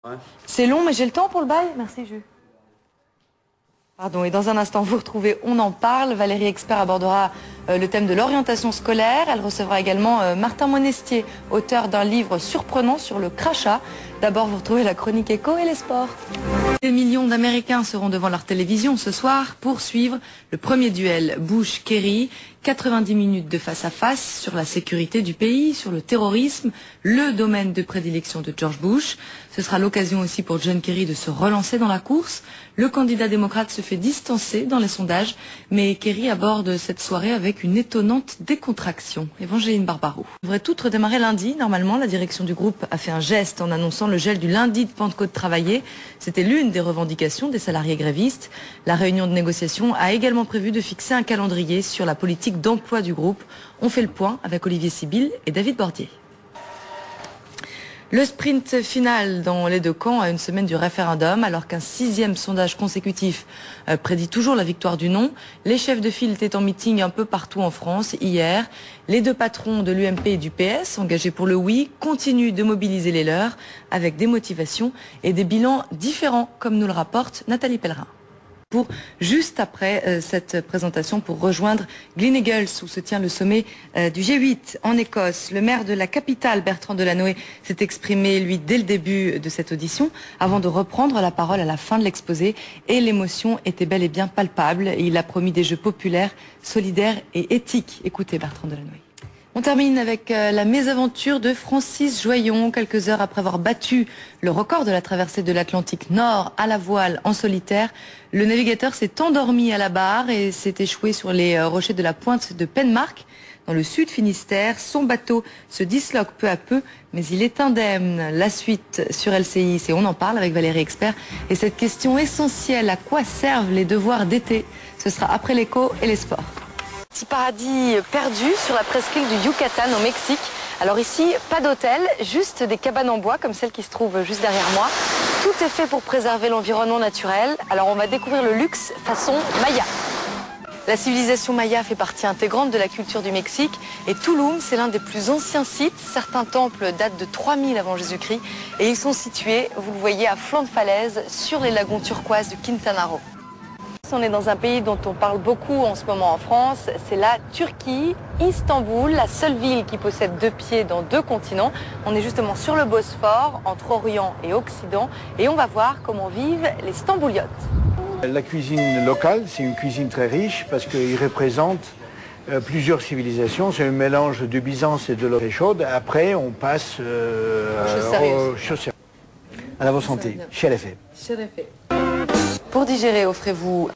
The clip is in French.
Ouais. C'est long, mais j'ai le temps pour le bail. Merci, Jules. Pardon, et dans un instant, vous retrouvez On en parle. Valérie Expert abordera le thème de l'orientation scolaire. Elle recevra également Martin Monestier, auteur d'un livre surprenant sur le crachat. D'abord, vous retrouvez la chronique éco et les sports. Des millions d'Américains seront devant leur télévision ce soir pour suivre le premier duel Bush-Kerry. 90 minutes de face à face sur la sécurité du pays, sur le terrorisme, le domaine de prédilection de George Bush. Ce sera l'occasion aussi pour John Kerry de se relancer dans la course. Le candidat démocrate se fait distancer dans les sondages, mais Kerry aborde cette soirée avec une étonnante décontraction. Évangéline Barbarou. Devrait tout redémarrer lundi. Normalement, la direction du groupe a fait un geste en annonçant le gel du lundi de Pentecôte travaillé. C'était l'une des revendications des salariés grévistes. La réunion de négociation a également prévu de fixer un calendrier sur la politique d'emploi du groupe. On fait le point avec Olivier Sibyl et David Bordier. Le sprint final dans les deux camps à une semaine du référendum, alors qu'un 6e sondage consécutif prédit toujours la victoire du non. Les chefs de file étaient en meeting un peu partout en France hier. Les deux patrons de l'UMP et du PS, engagés pour le oui, continuent de mobiliser les leurs avec des motivations et des bilans différents, comme nous le rapporte Nathalie Pellerin. Pour juste après cette présentation pour rejoindre Gleneagles où se tient le sommet du G8 en Écosse. Le maire de la capitale, Bertrand Delanoë, s'est exprimé, lui, dès le début de cette audition, avant de reprendre la parole à la fin de l'exposé. Et l'émotion était bel et bien palpable. Et il a promis des jeux populaires, solidaires et éthiques. Écoutez Bertrand Delanoë. On termine avec la mésaventure de Francis Joyon. Quelques heures après avoir battu le record de la traversée de l'Atlantique Nord à la voile en solitaire, le navigateur s'est endormi à la barre et s'est échoué sur les rochers de la pointe de Penmark, dans le sud Finistère. Son bateau se disloque peu à peu, mais il est indemne. La suite sur LCI, c'est On en parle avec Valérie Expert. Et cette question essentielle, à quoi servent les devoirs d'été? Ce sera après l'écho et les sports. Petit paradis perdu sur la presqu'île du Yucatan au Mexique. Alors ici, pas d'hôtel, juste des cabanes en bois comme celle qui se trouve juste derrière moi. Tout est fait pour préserver l'environnement naturel. Alors on va découvrir le luxe façon Maya. La civilisation Maya fait partie intégrante de la culture du Mexique et Tulum, c'est l'un des plus anciens sites. Certains temples datent de 3000 avant Jésus-Christ et ils sont situés, vous le voyez, à flanc de falaise sur les lagons turquoises du Quintana Roo. On est dans un pays dont on parle beaucoup en ce moment en France, c'est la Turquie, Istanbul, la seule ville qui possède 2 pieds dans 2 continents. On est justement sur le Bosphore, entre Orient et Occident, et on va voir comment vivent les Stambouliotes. La cuisine locale, c'est une cuisine très riche parce qu'il représente plusieurs civilisations. C'est un mélange de Byzance et de l'eau chaude. Après, on passe aux choses sérieuses. À la votre santé. Chez LFA. Pour digérer, offrez-vous